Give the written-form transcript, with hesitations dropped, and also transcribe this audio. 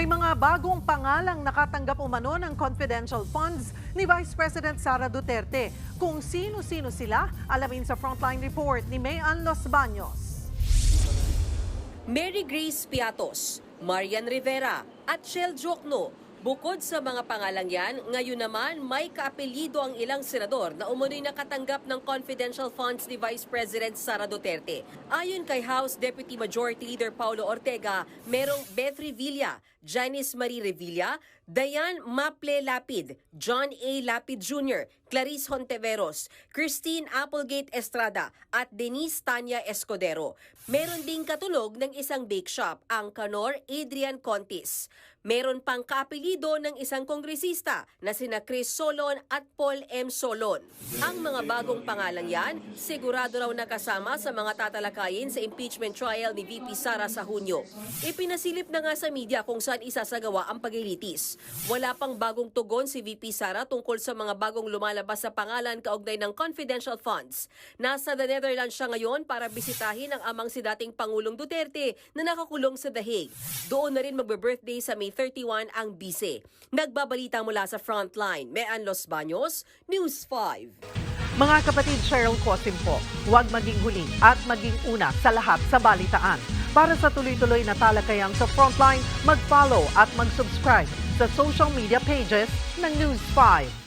May mga bagong pangalang nakatanggap umano ng confidential funds ni Vice President Sara Duterte. Kung sino-sino sila, alamin sa Frontline Report ni Mayan Los Baños. Mary Grace Piatos, Marian Rivera at Shell Jokno. Bukod sa mga pangalang yan, ngayon naman may kaapelyido ang ilang senador na umunoy nakatanggap ng confidential funds ni Vice President Sara Duterte. Ayon kay House Deputy Majority Leader Paulo Ortega, merong Beth Revilla, Janice Marie Revilla, Dayan Maple Lapid, John A. Lapid Jr., Clarice Honteveros, Christine Applegate Estrada at Denise Tanya Escudero. Meron ding katulog ng isang bake shop, ang Canor Adrian Contis. Meron pang kaapelyido ng isang kongresista na sina Chris Solon at Paul M. Solon. Ang mga bagong pangalang yan, sigurado raw nakasama sa mga tatalakayin sa impeachment trial ni VP Sara sa Hunyo. Ipinasilip na nga sa media kung saan isasagawa ang paglilitis. Wala pang bagong tugon si VP Sara tungkol sa mga bagong lumalabas sa pangalan kaugnay ng confidential funds. Nasa the Netherlands siya ngayon para bisitahin ang amang si dating Pangulong Duterte na nakakulong sa The Hague. Doon na rin magbe-birthday sa May 31 ang bise. Nagbabalita mula sa Frontline, Mayan Los Baños, News 5. Mga kapatid, Cheryl Cosim po, huwag maging huli at maging una sa lahat sa balitaan. Para sa tuloy-tuloy na talakayang sa Frontline, mag-follow at mag-subscribe sa social media pages ng News 5.